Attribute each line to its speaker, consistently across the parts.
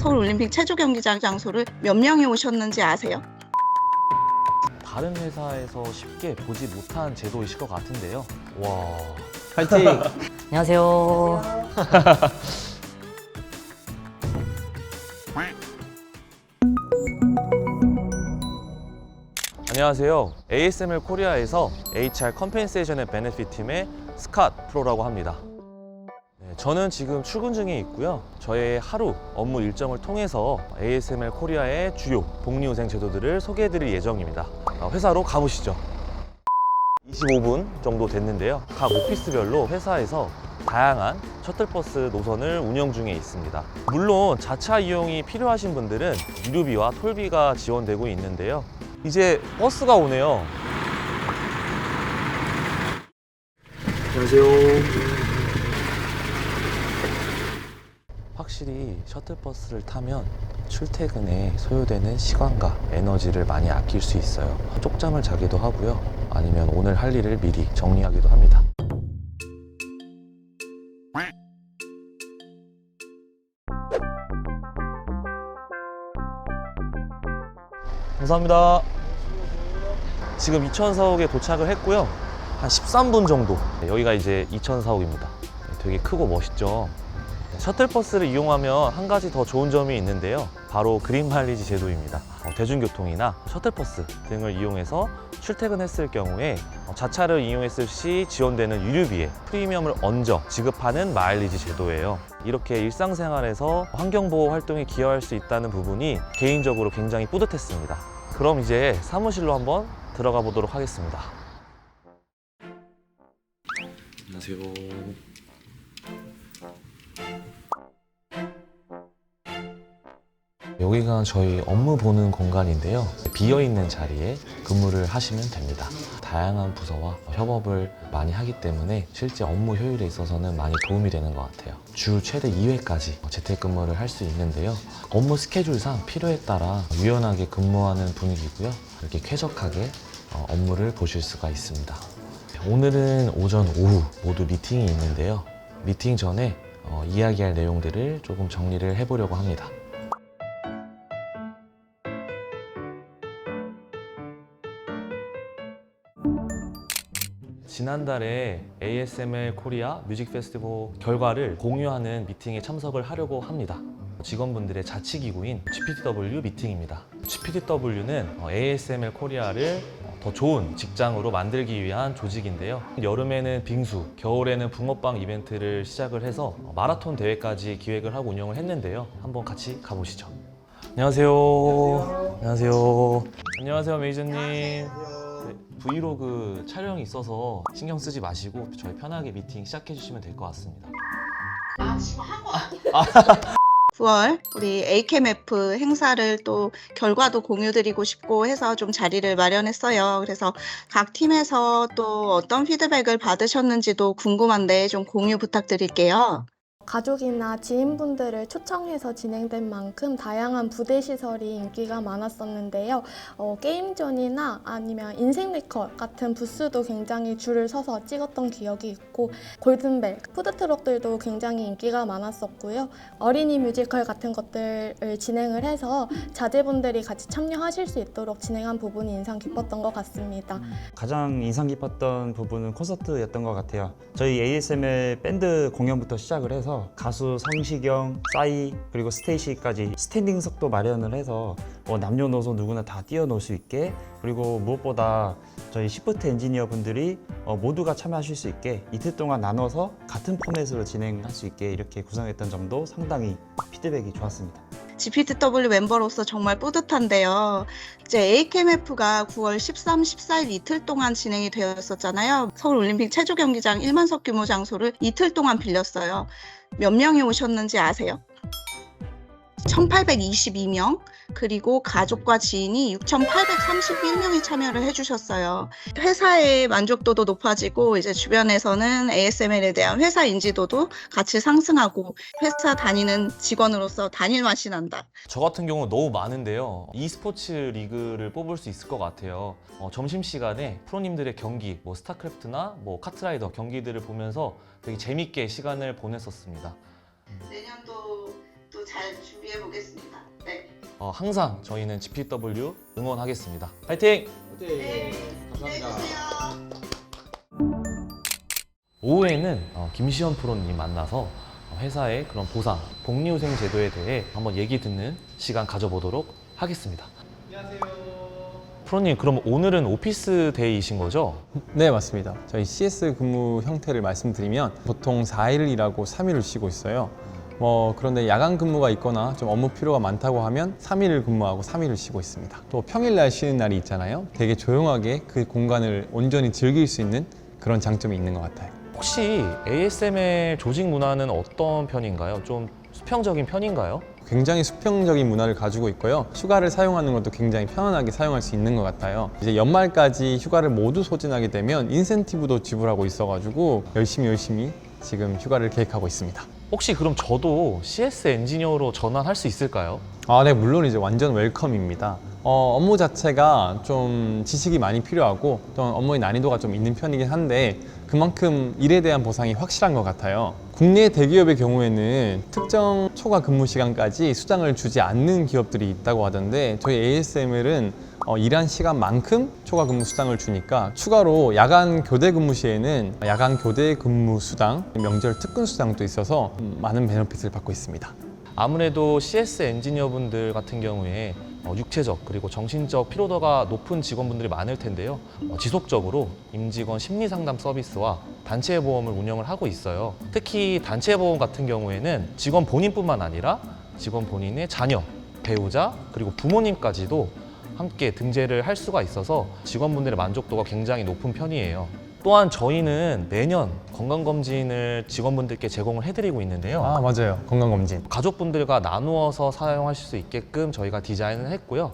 Speaker 1: 서울올림픽 체조경기장 장소를 몇 명이 오셨는지 아세요?
Speaker 2: 다른 회사에서 쉽게 보지 못한 제도이실 것 같은데요. 와, 파이팅!
Speaker 3: 안녕하세요.
Speaker 2: 안녕하세요. ASML 코리아에서 HR 컴펜세이션 앤 베네핏 팀의 스캇 프로라고 합니다. 저는 지금 출근 중에 있고요. 저의 하루 업무 일정을 통해서 ASML 코리아의 주요 복리후생 제도들을 소개해드릴 예정입니다. 회사로 가보시죠. 25분 정도 됐는데요. 각 오피스별로 회사에서 다양한 셔틀버스 노선을 운영 중에 있습니다. 물론 자차 이용이 필요하신 분들은 유류비와 톨비가 지원되고 있는데요. 이제 버스가 오네요.
Speaker 4: 안녕하세요.
Speaker 2: 확실히 셔틀버스를 타면 출퇴근에 소요되는 시간과 에너지를 많이 아낄 수 있어요. 쪽잠을 자기도 하고요. 아니면 오늘 할 일을 미리 정리하기도 합니다. 감사합니다. 지금 이천사옥에 도착을 했고요. 한 13분 정도. 여기가 이제 이천사옥입니다. 되게 크고 멋있죠. 셔틀버스를 이용하면 한 가지 더 좋은 점이 있는데요. 바로 그린 마일리지 제도입니다. 대중교통이나 셔틀버스 등을 이용해서 출퇴근했을 경우에 자차를 이용했을 시 지원되는 유류비에 프리미엄을 얹어 지급하는 마일리지 제도예요. 이렇게 일상생활에서 환경보호 활동에 기여할 수 있다는 부분이 개인적으로 굉장히 뿌듯했습니다. 그럼 이제 사무실로 한번 들어가 보도록 하겠습니다.
Speaker 4: 안녕하세요.
Speaker 2: 여기가 저희 업무 보는 공간인데요. 비어있는 자리에 근무를 하시면 됩니다. 다양한 부서와 협업을 많이 하기 때문에 실제 업무 효율에 있어서는 많이 도움이 되는 것 같아요. 주 최대 2회까지 재택근무를 할 수 있는데요. 업무 스케줄상 필요에 따라 유연하게 근무하는 분위기고요. 이렇게 쾌적하게 업무를 보실 수가 있습니다. 오늘은 오전, 오후 모두 미팅이 있는데요. 미팅 전에 이야기할 내용들을 조금 정리를 해보려고 합니다. 지난달에 ASML 코리아 뮤직 페스티벌 결과를 공유하는 미팅에 참석을 하려고 합니다. 직원분들의 자치기구인 GPTW 미팅입니다. GPTW는 ASML 코리아를 더 좋은 직장으로 만들기 위한 조직인데요. 여름에는 빙수, 겨울에는 붕어빵 이벤트를 시작을 해서 마라톤 대회까지 기획을 하고 운영을 했는데요. 한번 같이 가보시죠. 안녕하세요. 안녕하세요. 안녕하세요, 매니저님. 브이로그 촬영이 있어서 신경 쓰지 마시고 저희 편하게 미팅 시작해 주시면 될 것 같습니다.
Speaker 1: 지금 한 거 같아요. 9월 우리 ACAMF 행사를 또 결과도 공유드리고 싶고 해서 좀 자리를 마련했어요. 그래서 각 팀에서 또 어떤 피드백을 받으셨는지도 궁금한데 좀 공유 부탁드릴게요.
Speaker 5: 가족이나 지인분들을 초청해서 진행된 만큼 다양한 부대 시설이 인기가 많았었는데요. 게임존이나 아니면 인생 네컷 같은 부스도 굉장히 줄을 서서 찍었던 기억이 있고, 골든벨, 푸드트럭들도 굉장히 인기가 많았었고요. 어린이 뮤지컬 같은 것들을 진행을 해서 자제분들이 같이 참여하실 수 있도록 진행한 부분이 인상 깊었던 것 같습니다.
Speaker 6: 가장 인상 깊었던 부분은 콘서트였던 것 같아요. 저희 ASML 밴드 공연부터 시작을 해서 가수 성시경, 싸이, 그리고 스테이시까지 스탠딩석도 마련을 해서 남녀노소 누구나 다 뛰어놀 수 있게, 그리고 무엇보다 저희 시프트 엔지니어 분들이 모두가 참여하실 수 있게 이틀 동안 나눠서 같은 포맷으로 진행할 수 있게 이렇게 구성했던 점도 상당히 피드백이 좋았습니다.
Speaker 1: GPTW 멤버로서 정말 뿌듯한데요. 이제 ACAMF가 9월 13, 14일 이틀 동안 진행이 되었었잖아요. 서울올림픽 체조경기장 1만석 규모 장소를 이틀 동안 빌렸어요. 몇 명이 오셨는지 아세요? 1,822명, 그리고 가족과 지인이 6,831명이 참여를 해주셨어요. 회사의 만족도도 높아지고 이제 주변에서는 ASML에 대한 회사 인지도도 같이 상승하고 회사 다니는 직원으로서 다닐 맛이 난다.
Speaker 2: 저 같은 경우는 너무 많은데요. e스포츠 리그를 뽑을 수 있을 것 같아요. 점심시간에 프로님들의 경기, 스타크래프트나 카트라이더 경기들을 보면서 되게 재밌게 시간을 보냈었습니다.
Speaker 1: 내년도 또 또 잘 준비해 보겠습니다. 네.
Speaker 2: 항상 저희는 GPW 응원하겠습니다. 파이팅!
Speaker 1: 네. 감사합니다.
Speaker 2: 오후에는 김시현 프로님 만나서 회사의 그런 보상, 복리후생 제도에 대해 한번 얘기 듣는 시간 가져보도록 하겠습니다. 안녕하세요. 프로님, 그럼 오늘은 오피스 데이이신 거죠?
Speaker 7: 네, 맞습니다. 저희 CS 근무 형태를 말씀드리면 보통 4일을 일하고 3일을 쉬고 있어요. 그런데 야간 근무가 있거나 좀 업무 필요가 많다고 하면 3일을 근무하고 3일을 쉬고 있습니다. 또 평일날 쉬는 날이 있잖아요. 되게 조용하게 그 공간을 온전히 즐길 수 있는 그런 장점이 있는 것 같아요.
Speaker 2: 혹시 ASML 조직 문화는 어떤 편인가요? 좀 수평적인 편인가요?
Speaker 7: 굉장히 수평적인 문화를 가지고 있고요. 휴가를 사용하는 것도 굉장히 편안하게 사용할 수 있는 것 같아요. 이제 연말까지 휴가를 모두 소진하게 되면 인센티브도 지불하고 있어가지고 열심히 지금 휴가를 계획하고 있습니다.
Speaker 2: 혹시 그럼 저도 CS 엔지니어로 전환할 수 있을까요?
Speaker 7: 네, 물론 이제 완전 웰컴입니다. 업무 자체가 좀 지식이 많이 필요하고 또 업무의 난이도가 좀 있는 편이긴 한데 그만큼 일에 대한 보상이 확실한 것 같아요. 국내 대기업의 경우에는 특정 초과 근무 시간까지 수당을 주지 않는 기업들이 있다고 하던데 저희 ASML은 일한 시간만큼 초과 근무 수당을 주니까 추가로 야간 교대 근무 시에는 야간 교대 근무 수당, 명절 특근 수당도 있어서 많은 베너핏을 받고 있습니다.
Speaker 2: 아무래도 CS 엔지니어분들 같은 경우에 육체적 그리고 정신적 피로도가 높은 직원분들이 많을 텐데요. 지속적으로 임직원 심리상담 서비스와 단체 보험을 운영을 하고 있어요. 특히 단체 보험 같은 경우에는 직원 본인뿐만 아니라 직원 본인의 자녀, 배우자, 그리고 부모님까지도 함께 등재를 할 수가 있어서 직원분들의 만족도가 굉장히 높은 편이에요. 또한 저희는 매년 건강검진을 직원분들께 제공을 해드리고 있는데요.
Speaker 7: 맞아요. 건강검진.
Speaker 2: 가족분들과 나누어서 사용하실 수 있게끔 저희가 디자인을 했고요.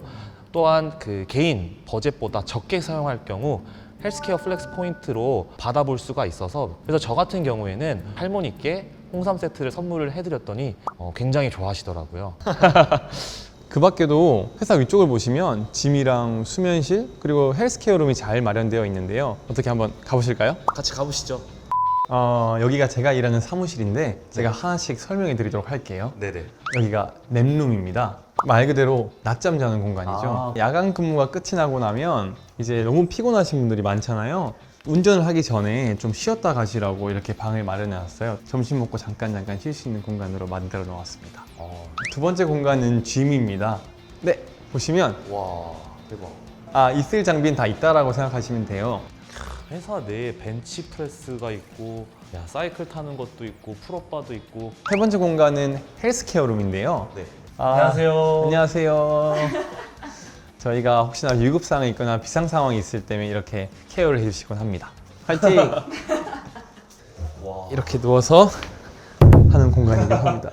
Speaker 2: 또한 그 개인 버젯보다 적게 사용할 경우 헬스케어 플렉스 포인트로 받아볼 수가 있어서 그래서 저 같은 경우에는 할머니께 홍삼 세트를 선물을 해드렸더니 굉장히 좋아하시더라고요.
Speaker 7: 그 밖에도 회사 위쪽을 보시면 짐이랑 수면실 그리고 헬스케어룸이 잘 마련되어 있는데요. 어떻게 한번 가보실까요?
Speaker 2: 같이 가보시죠.
Speaker 7: 여기가 제가 일하는 사무실인데 제가 하나씩 설명해 드리도록 할게요.
Speaker 2: 네네.
Speaker 7: 여기가 랩룸입니다. 말 그대로 낮잠 자는 공간이죠. 야간 근무가 끝이 나고 나면 이제 너무 피곤하신 분들이 많잖아요. 운전을 하기 전에 좀 쉬었다 가시라고 이렇게 방을 마련해 놨어요. 점심 먹고 잠깐 쉴 수 있는 공간으로 만들어 놓았습니다. 두 번째 공간은 짐입니다. 네, 보시면
Speaker 2: 와, 대박.
Speaker 7: 있을 장비는 다 있다라고 생각하시면 돼요.
Speaker 2: 회사 내에 벤치 프레스가 있고 사이클 타는 것도 있고 풀업바도 있고.
Speaker 7: 세 번째 공간은 헬스케어룸인데요.
Speaker 2: 네.
Speaker 7: 안녕하세요. 안녕하세요. 저희가 혹시나 위급사항이 있거나 비상 상황이 있을 때면 이렇게 케어를 해주시곤 합니다. 파이팅!
Speaker 2: 와.
Speaker 7: 이렇게 누워서 하는 공간이기도 합니다.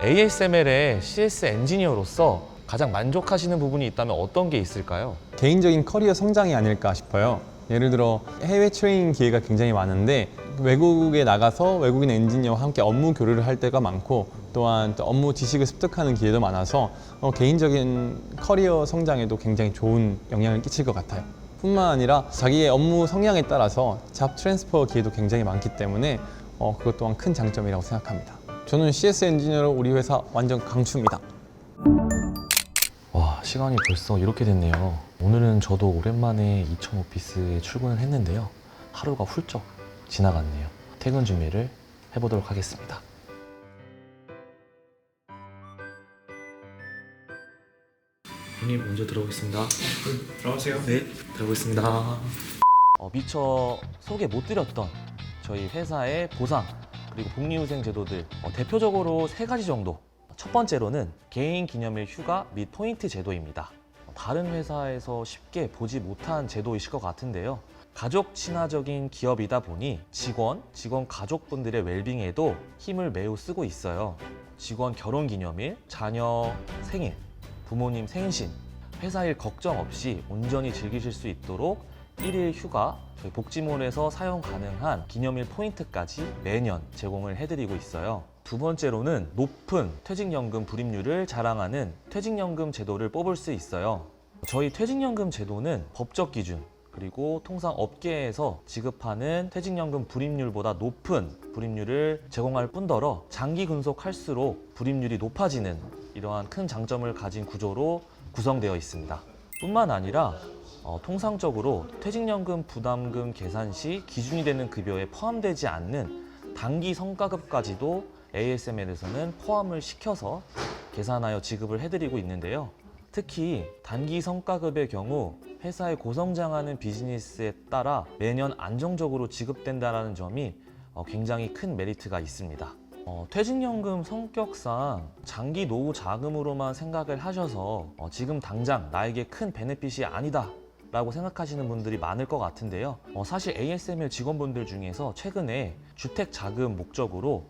Speaker 2: ASML의 CS 엔지니어로서 가장 만족하시는 부분이 있다면 어떤 게 있을까요?
Speaker 7: 개인적인 커리어 성장이 아닐까 싶어요. 예를 들어 해외 트레이닝 기회가 굉장히 많은데 외국에 나가서 외국인 엔지니어와 함께 업무 교류를 할 때가 많고 또한 또 업무 지식을 습득하는 기회도 많아서 개인적인 커리어 성장에도 굉장히 좋은 영향을 끼칠 것 같아요. 뿐만 아니라 자기의 업무 성향에 따라서 잡 트랜스퍼 기회도 굉장히 많기 때문에 그것 또한 큰 장점이라고 생각합니다. 저는 CS 엔지니어로 우리 회사 완전 강추입니다.
Speaker 2: 와, 시간이 벌써 이렇게 됐네요. 오늘은 저도 오랜만에 2000 오피스에 출근을 했는데요. 하루가 훌쩍 지나갔네요. 퇴근 준비를 해보도록 하겠습니다.
Speaker 4: 형님 먼저 들어오겠습니다.
Speaker 6: 들어가세요.
Speaker 4: 네, 들어오겠습니다.
Speaker 2: 미처 소개 못 드렸던 저희 회사의 보상 그리고 복리후생 제도들 대표적으로 3가지 정도. 첫 번째로는 개인 기념일 휴가 및 포인트 제도입니다. 다른 회사에서 쉽게 보지 못한 제도이실 것 같은데요. 가족 친화적인 기업이다 보니 직원 가족분들의 웰빙에도 힘을 매우 쓰고 있어요. 직원 결혼 기념일, 자녀 생일, 부모님 생신, 회사 일 걱정 없이 온전히 즐기실 수 있도록 1일 휴가, 저희 복지몰에서 사용 가능한 기념일 포인트까지 매년 제공을 해드리고 있어요. 두 번째로는 높은 퇴직연금 불입률을 자랑하는 퇴직연금 제도를 뽑을 수 있어요. 저희 퇴직연금 제도는 법적 기준, 그리고 통상 업계에서 지급하는 퇴직연금 불입률보다 높은 불입률을 제공할 뿐더러 장기 근속할수록 불입률이 높아지는 이러한 큰 장점을 가진 구조로 구성되어 있습니다. 뿐만 아니라 통상적으로 퇴직연금 부담금 계산 시 기준이 되는 급여에 포함되지 않는 단기 성과급까지도 ASML에서는 포함을 시켜서 계산하여 지급을 해드리고 있는데요. 특히 단기 성과급의 경우 회사의 고성장하는 비즈니스에 따라 매년 안정적으로 지급된다는 점이 굉장히 큰 메리트가 있습니다. 퇴직연금 성격상 장기 노후 자금으로만 생각을 하셔서 지금 당장 나에게 큰 베네핏이 아니다 라고 생각하시는 분들이 많을 것 같은데요. 사실 ASML 직원분들 중에서 최근에 주택 자금 목적으로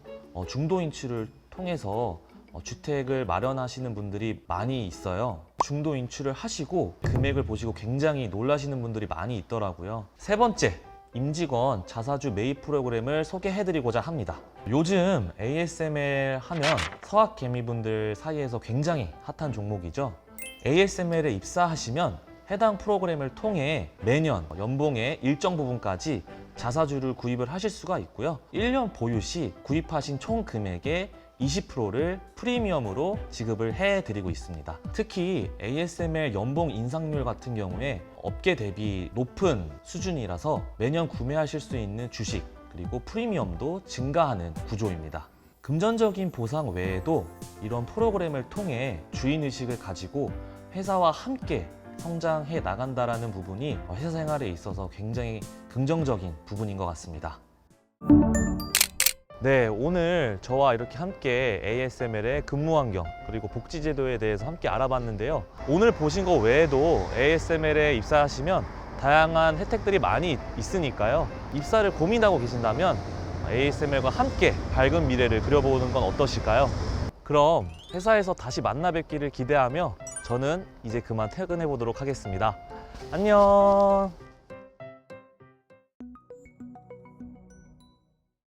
Speaker 2: 중도 인출을 통해서 주택을 마련하시는 분들이 많이 있어요. 중도 인출을 하시고 금액을 보시고 굉장히 놀라시는 분들이 많이 있더라고요. 세 번째, 임직원 자사주 매입 프로그램을 소개해드리고자 합니다. 요즘 ASML 하면 서학개미분들 사이에서 굉장히 핫한 종목이죠. ASML에 입사하시면 해당 프로그램을 통해 매년 연봉의 일정 부분까지 자사주를 구입을 하실 수가 있고요. 1년 보유 시 구입하신 총 금액의 20%를 프리미엄으로 지급을 해드리고 있습니다. 특히 ASML 연봉 인상률 같은 경우에 업계 대비 높은 수준이라서 매년 구매하실 수 있는 주식 그리고 프리미엄도 증가하는 구조입니다. 금전적인 보상 외에도 이런 프로그램을 통해 주인의식을 가지고 회사와 함께 성장해 나간다라는 부분이 회사 생활에 있어서 굉장히 긍정적인 부분인 것 같습니다. 네, 오늘 저와 이렇게 함께 ASML의 근무 환경 그리고 복지 제도에 대해서 함께 알아봤는데요. 오늘 보신 거 외에도 ASML에 입사하시면 다양한 혜택들이 많이 있으니까요. 입사를 고민하고 계신다면 ASML과 함께 밝은 미래를 그려보는 건 어떠실까요? 그럼 회사에서 다시 만나 뵙기를 기대하며 저는 이제 그만 퇴근해 보도록 하겠습니다. 안녕.